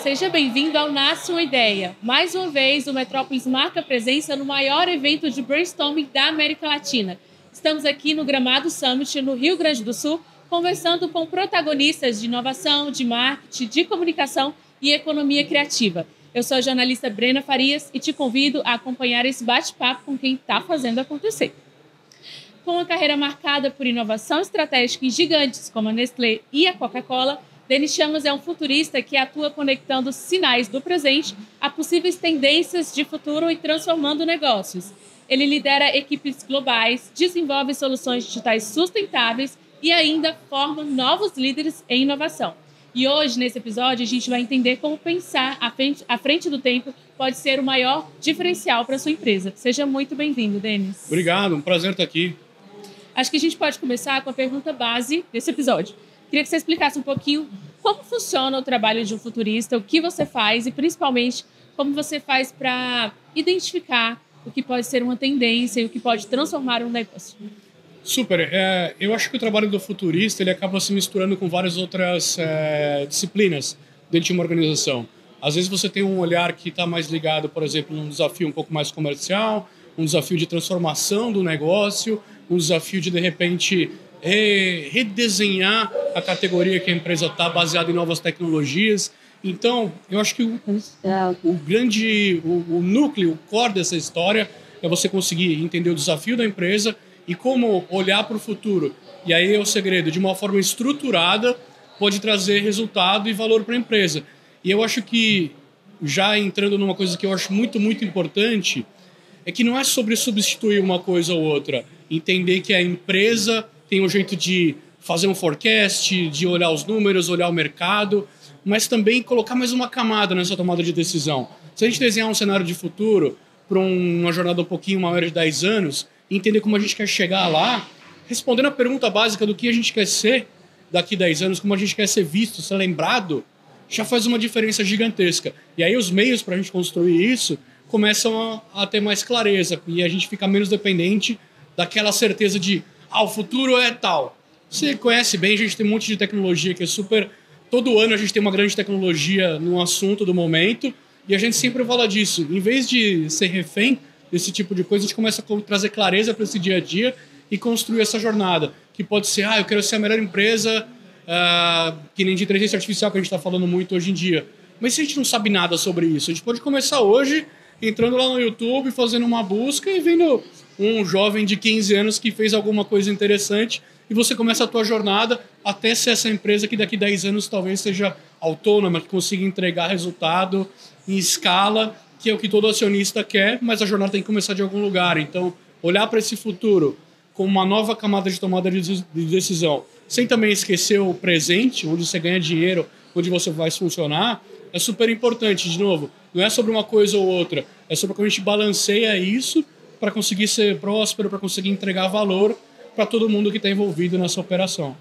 seja bem-vindo ao Nasce uma Ideia. Mais uma vez, o Metrópolis marca presença no maior evento de brainstorming da América Latina. Estamos aqui no Gramado Summit, no Rio Grande do Sul, conversando com protagonistas de inovação, de marketing, de comunicação e economia criativa. Eu sou a jornalista Brena Farias e te convido a acompanhar esse bate-papo com quem está fazendo acontecer. Com uma carreira marcada por inovação estratégica em gigantes como a Nestlé e a Coca-Cola, Denis Chamas é um futurista que atua conectando sinais do presente a possíveis tendências de futuro e transformando negócios. Ele lidera equipes globais, desenvolve soluções digitais sustentáveis e ainda forma novos líderes em inovação. E hoje, nesse episódio, a gente vai entender como pensar à frente do tempo pode ser o maior diferencial para a sua empresa. Seja muito bem-vindo, Denis. Obrigado, um prazer estar aqui. Acho que a gente pode começar com a pergunta base desse episódio. Queria que você explicasse um pouquinho como funciona o trabalho de um futurista, o que você faz e, principalmente, como você faz para identificar o que pode ser uma tendência e o que pode transformar um negócio. Super. Eu acho que o trabalho do futurista ele acaba se misturando com várias outras disciplinas dentro de uma organização. Às vezes você tem um olhar que está mais ligado, por exemplo, num desafio um pouco mais comercial, um desafio de transformação do negócio, um desafio de repente, redesenhar a categoria que a empresa está baseada em novas tecnologias. Então, eu acho que o núcleo, o core dessa história é você conseguir entender o desafio da empresa e como olhar para o futuro. E aí é o segredo, de uma forma estruturada, pode trazer resultado e valor para a empresa. E eu acho que, já entrando numa coisa que eu acho muito, muito importante, é que não é sobre substituir uma coisa ou outra. Entender que a empresa tem um jeito de fazer um forecast, de olhar os números, olhar o mercado, mas também colocar mais uma camada nessa tomada de decisão. Se a gente desenhar um cenário de futuro para uma jornada um pouquinho maior de 10 anos, entender como a gente quer chegar lá, respondendo a pergunta básica do que a gente quer ser daqui a 10 anos, como a gente quer ser visto, ser lembrado, já faz uma diferença gigantesca. E aí os meios para a gente construir isso começam a ter mais clareza e a gente fica menos dependente daquela certeza de o futuro é tal. Você conhece bem, a gente tem um monte de tecnologia que é super... Todo ano a gente tem uma grande tecnologia no assunto do momento e a gente sempre fala disso. Em vez de ser refém desse tipo de coisa, a gente começa a trazer clareza para esse dia a dia e construir essa jornada. Que pode ser, eu quero ser a melhor empresa, que nem de inteligência artificial que a gente está falando muito hoje em dia. Mas se a gente não sabe nada sobre isso, a gente pode começar hoje entrando lá no YouTube, fazendo uma busca e vendo um jovem de 15 anos que fez alguma coisa interessante e você começa a tua jornada até ser essa empresa que daqui a 10 anos talvez seja autônoma, que consiga entregar resultado em escala, que é o que todo acionista quer, mas a jornada tem que começar de algum lugar. Então, olhar para esse futuro com uma nova camada de tomada de decisão, sem também esquecer o presente, onde você ganha dinheiro, onde você vai funcionar, é super importante. De novo, não é sobre uma coisa ou outra, é sobre como a gente balanceia isso para conseguir ser próspero, para conseguir entregar valor para todo mundo que está envolvido nessa operação.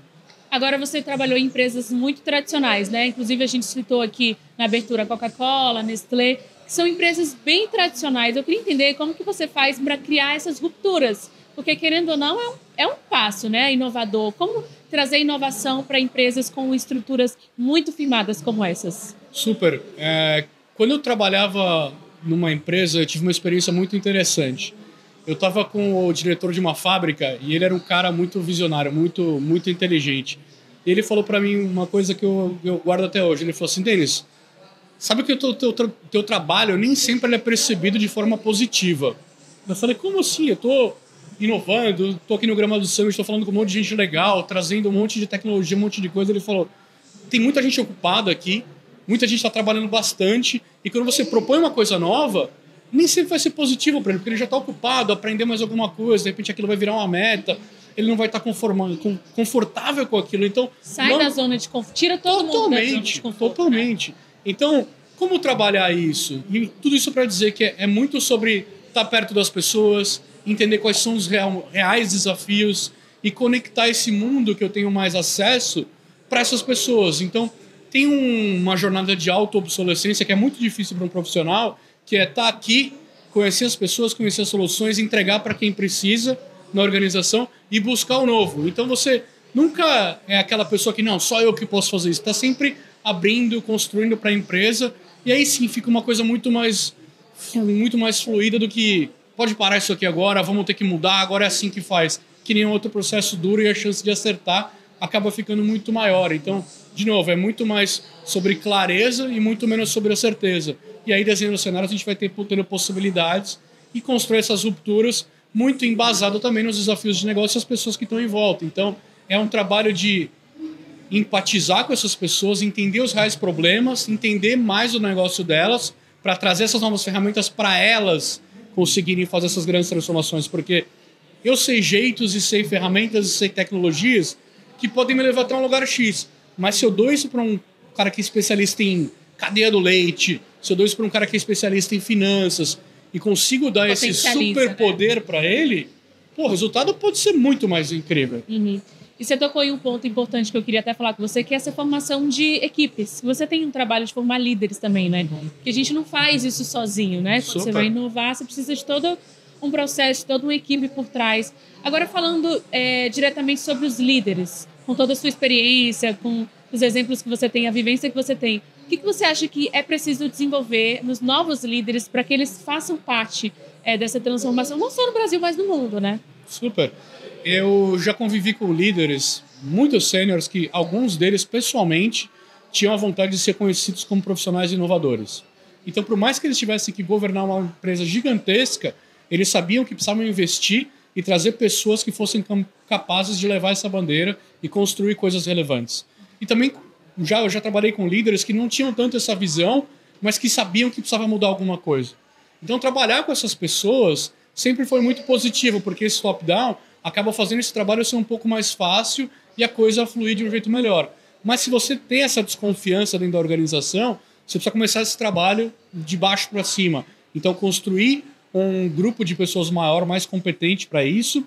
Agora você trabalhou em empresas muito tradicionais, né? Inclusive a gente citou aqui na abertura Coca-Cola, Nestlé, que são empresas bem tradicionais. Eu queria entender como que você faz para criar essas rupturas, porque querendo ou não é um passo, né, inovador. Como trazer inovação para empresas com estruturas muito firmadas como essas? Super. Quando eu trabalhava numa empresa, eu tive uma experiência muito interessante. Eu estava com o diretor de uma fábrica e ele era um cara muito visionário, muito, muito inteligente. E ele falou para mim uma coisa que eu guardo até hoje. Ele falou assim, Denis, sabe que o teu trabalho nem sempre ele é percebido de forma positiva. Eu falei, como assim? Eu estou inovando, estou aqui no Gramado Summit, estou falando com um monte de gente legal, trazendo um monte de tecnologia, um monte de coisa. Ele falou, tem muita gente ocupada aqui, muita gente está trabalhando bastante, e quando você propõe uma coisa nova, nem sempre vai ser positivo para ele, porque ele já está ocupado, aprender mais alguma coisa, de repente aquilo vai virar uma meta, ele não vai estar confortável com aquilo. Então, sai da zona de conforto, tira todo mundo da zona de conforto. Totalmente. Então, como trabalhar isso? E tudo isso para dizer que é muito sobre estar perto das pessoas, entender quais são os reais desafios e conectar esse mundo que eu tenho mais acesso para essas pessoas. Então, tem uma jornada de auto-obsolescência que é muito difícil para um profissional, que é estar aqui, conhecer as pessoas, conhecer as soluções, entregar para quem precisa na organização e buscar o novo. Então você nunca é aquela pessoa que, não, só eu que posso fazer isso. Está sempre abrindo, construindo para a empresa, e aí sim fica uma coisa muito mais fluida do que pode parar isso aqui agora, vamos ter que mudar, agora é assim que faz. Que nenhum outro processo duro e a chance de acertar acaba ficando muito maior. Então, de novo, é muito mais sobre clareza e muito menos sobre a certeza. E aí, desenhando cenários, a gente vai tendo possibilidades e construir essas rupturas muito embasado também nos desafios de negócio e as pessoas que estão em volta. Então, é um trabalho de empatizar com essas pessoas, entender os reais problemas, entender mais o negócio delas, para trazer essas novas ferramentas para elas conseguirem fazer essas grandes transformações. Porque eu sei jeitos e sei ferramentas e sei tecnologias que podem me levar até um lugar X. Mas se eu dou isso para um cara que é especialista em cadeia do leite, se eu dou isso para um cara que é especialista em finanças e consigo dar esse superpoder, né, para ele, pô, o resultado pode ser muito mais incrível. Uhum. E você tocou em um ponto importante que eu queria até falar com você, que é essa formação de equipes. Você tem um trabalho de formar líderes também, né? Porque a gente não faz isso sozinho, né? Quando você vai inovar, você precisa de todo um processo, toda uma equipe por trás. Agora, falando diretamente sobre os líderes, com toda a sua experiência, com os exemplos que você tem, a vivência que você tem, o que você acha que é preciso desenvolver nos novos líderes para que eles façam parte dessa transformação, não só no Brasil, mas no mundo, né? Super. Eu já convivi com líderes muito sêniores que alguns deles, pessoalmente, tinham a vontade de ser conhecidos como profissionais inovadores. Então, por mais que eles tivessem que governar uma empresa gigantesca, eles sabiam que precisavam investir e trazer pessoas que fossem capazes de levar essa bandeira e construir coisas relevantes. E também eu já trabalhei com líderes que não tinham tanto essa visão, mas que sabiam que precisava mudar alguma coisa. Então, trabalhar com essas pessoas sempre foi muito positivo, porque esse top-down acaba fazendo esse trabalho ser um pouco mais fácil e a coisa fluir de um jeito melhor. Mas se você tem essa desconfiança dentro da organização, você precisa começar esse trabalho de baixo para cima. Então, construir um grupo de pessoas maior, mais competente para isso,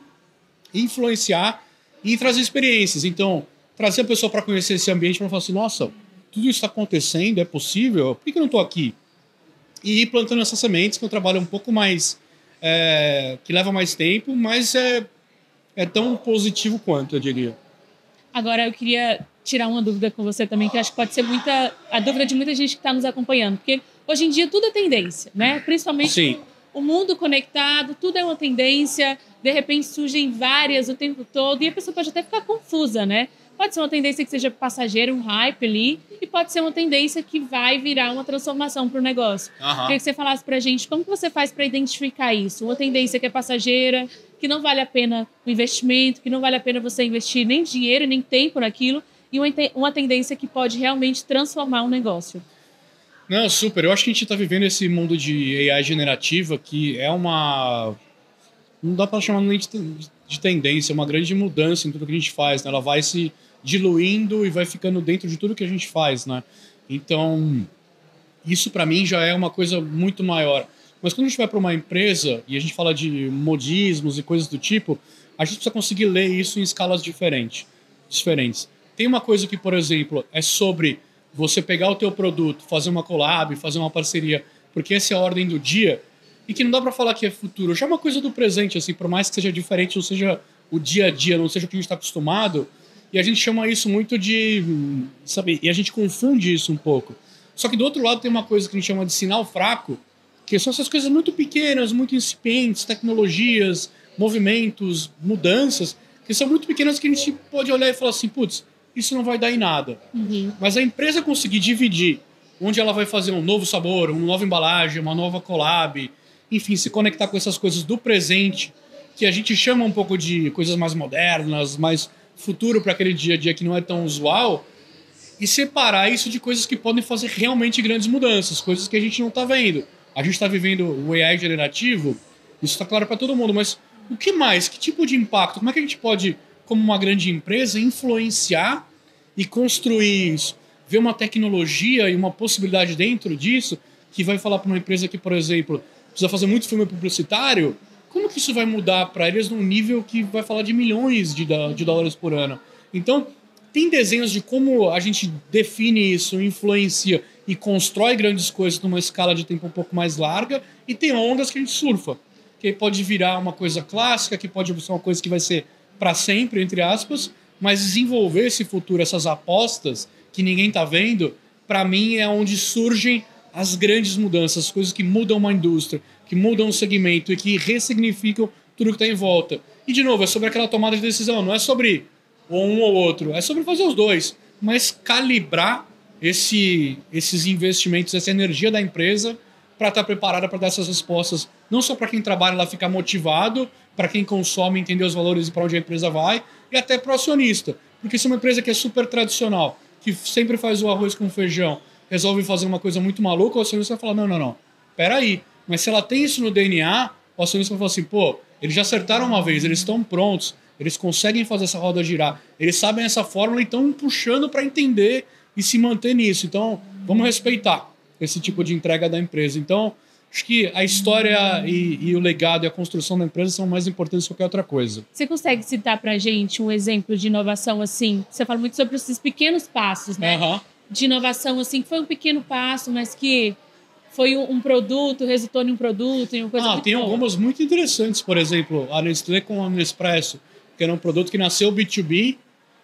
influenciar e trazer experiências. Então, trazer a pessoa para conhecer esse ambiente para falar assim, nossa, tudo isso está acontecendo, é possível, por que eu não estou aqui? E ir plantando essas sementes, que é um trabalho um pouco mais... que leva mais tempo, mas é tão positivo quanto, eu diria. Agora, eu queria tirar uma dúvida com você também, que acho que pode ser a dúvida de muita gente que está nos acompanhando, porque hoje em dia tudo é tendência, né? Principalmente Sim. O mundo conectado, tudo é uma tendência, de repente surgem várias o tempo todo, e a pessoa pode até ficar confusa, né? Pode ser uma tendência que seja passageira, um hype ali, e pode ser uma tendência que vai virar uma transformação para o negócio. Queria que você falasse para a gente como que você faz para identificar isso. Uma tendência que é passageira, que não vale a pena o investimento, que não vale a pena você investir nem dinheiro, nem tempo naquilo, e uma tendência que pode realmente transformar um negócio. Não, super. Eu acho que a gente está vivendo esse mundo de AI generativa que é uma... Não dá para chamar nem de tendência, é uma grande mudança em tudo que a gente faz, né? Ela vai se diluindo e vai ficando dentro de tudo que a gente faz, né? Então, isso para mim já é uma coisa muito maior. Mas quando a gente vai para uma empresa e a gente fala de modismos e coisas do tipo, a gente precisa conseguir ler isso em escalas diferentes. Tem uma coisa que, por exemplo, é sobre você pegar o teu produto, fazer uma collab, fazer uma parceria, porque essa é a ordem do dia, e que não dá para falar que é futuro. Já é uma coisa do presente, assim, por mais que seja diferente, não seja o dia a dia, não seja o que a gente está acostumado, e a gente chama isso muito de... sabe, e a gente confunde isso um pouco. Só que do outro lado tem uma coisa que a gente chama de sinal fraco, que são essas coisas muito pequenas, muito incipientes, tecnologias, movimentos, mudanças, que são muito pequenas que a gente pode olhar e falar assim, putz, isso não vai dar em nada. Mas a empresa conseguir dividir onde ela vai fazer um novo sabor, uma nova embalagem, uma nova collab, enfim, se conectar com essas coisas do presente, que a gente chama um pouco de coisas mais modernas, mais futuro para aquele dia a dia que não é tão usual, e separar isso de coisas que podem fazer realmente grandes mudanças, coisas que a gente não está vendo. A gente está vivendo o AI generativo, isso está claro para todo mundo, mas o que mais? Que tipo de impacto? Como é que a gente pode, como uma grande empresa, influenciar e construir isso? Ver uma tecnologia e uma possibilidade dentro disso que vai falar para uma empresa que, por exemplo, precisa fazer muito filme publicitário, como que isso vai mudar para eles num nível que vai falar de milhões de dólares por ano? Então, tem desenhos de como a gente define isso, influencia e constrói grandes coisas numa escala de tempo um pouco mais larga, e tem ondas que a gente surfa, que pode virar uma coisa clássica, que pode ser uma coisa que vai ser para sempre, entre aspas, mas desenvolver esse futuro, essas apostas que ninguém está vendo, para mim, é onde surgem as grandes mudanças, as coisas que mudam uma indústria, que mudam um segmento e que ressignificam tudo que está em volta. E, de novo, é sobre aquela tomada de decisão, não é sobre um ou outro, é sobre fazer os dois, mas calibrar esses investimentos, essa energia da empresa para estar preparada para dar essas respostas, não só para quem trabalha lá ficar motivado, para quem consome entender os valores e para onde a empresa vai, e até para o acionista. Porque se uma empresa que é super tradicional, que sempre faz o arroz com feijão, resolve fazer uma coisa muito maluca, o acionista vai falar, não, peraí. Mas se ela tem isso no DNA, o acionista vai falar assim, pô, eles já acertaram uma vez, eles estão prontos, eles conseguem fazer essa roda girar, eles sabem essa fórmula e estão puxando para entender e se manter nisso. Então, vamos respeitar esse tipo de entrega da empresa. Então, acho que a história e o legado e a construção da empresa são mais importantes que qualquer outra coisa. Você consegue citar para a gente um exemplo de inovação assim? Você fala muito sobre esses pequenos passos, né? Uhum. De inovação assim, que foi um pequeno passo, mas que foi um produto, resultou em um produto, em uma coisa muito tem boa. algumas muito interessantes, por exemplo, a Nestlé com a Nespresso, que era um produto que nasceu B2B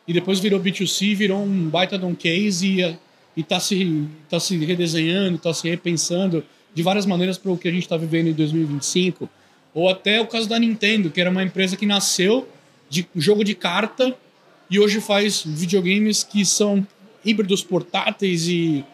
e depois virou B2C, virou um baita de um case e tá se redesenhando, está se repensando de várias maneiras para o que a gente está vivendo em 2025. Ou até o caso da Nintendo, que era uma empresa que nasceu de jogo de carta e hoje faz videogames que são híbridos portáteis e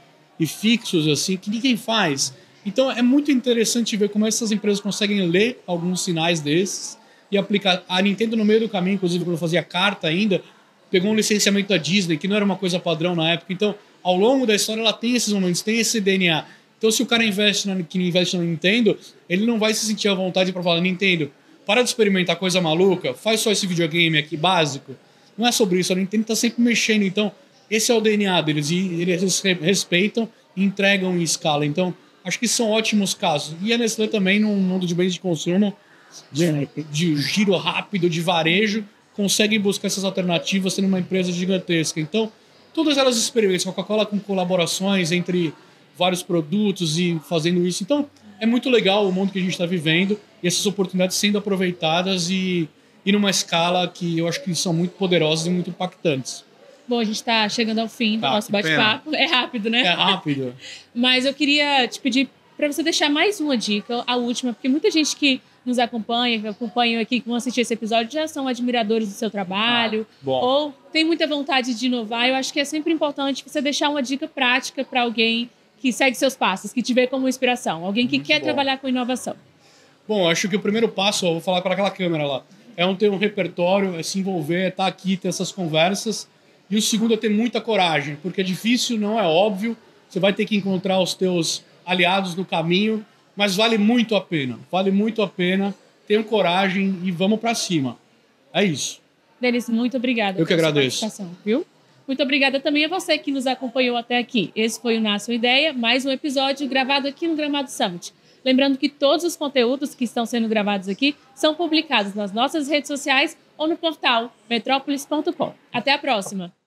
fixos, assim, que ninguém faz. Então é muito interessante ver como essas empresas conseguem ler alguns sinais desses e aplicar. A Nintendo, no meio do caminho, inclusive quando fazia carta ainda, pegou um licenciamento da Disney, que não era uma coisa padrão na época. Então, ao longo da história, ela tem esses momentos, tem esse DNA. Então, se o cara investe na Nintendo, ele não vai se sentir à vontade para falar, Nintendo, para de experimentar coisa maluca, faz só esse videogame aqui básico. Não é sobre isso, a Nintendo está sempre mexendo. Então, esse é o DNA deles, e eles respeitam e entregam em escala. Então, acho que são ótimos casos. E a Nestlé também, num mundo de bens de consumo, de giro rápido, de varejo, consegue buscar essas alternativas sendo uma empresa gigantesca. Então, todas elas experimentam, Coca-Cola com colaborações entre vários produtos e fazendo isso. Então, é muito legal o mundo que a gente está vivendo e essas oportunidades sendo aproveitadas e numa escala que eu acho que são muito poderosas e muito impactantes. Bom, a gente está chegando ao fim do nosso bate-papo. É rápido, né? É rápido. Mas eu queria te pedir para você deixar mais uma dica, a última, porque muita gente que nos acompanha, que acompanham aqui, que vão assistir esse episódio, já são admiradores do seu trabalho, ou tem muita vontade de inovar. Eu acho que é sempre importante você deixar uma dica prática para alguém que segue seus passos, que te vê como inspiração, alguém que quer trabalhar com inovação. Bom, acho que o primeiro passo, eu vou falar para aquela câmera lá, é ter um repertório, é se envolver, é estar aqui, ter essas conversas. E o segundo é ter muita coragem, porque é difícil, não é óbvio, você vai ter que encontrar os teus aliados no caminho, mas vale muito a pena, tenham coragem e vamos para cima. É isso. Denis, muito obrigada. Eu que agradeço. Viu? Muito obrigada também a você que nos acompanhou até aqui. Esse foi o Nasce uma Ideia, mais um episódio gravado aqui no Gramado Summit. Lembrando que todos os conteúdos que estão sendo gravados aqui são publicados nas nossas redes sociais ou no portal metrópolis.com. Até a próxima!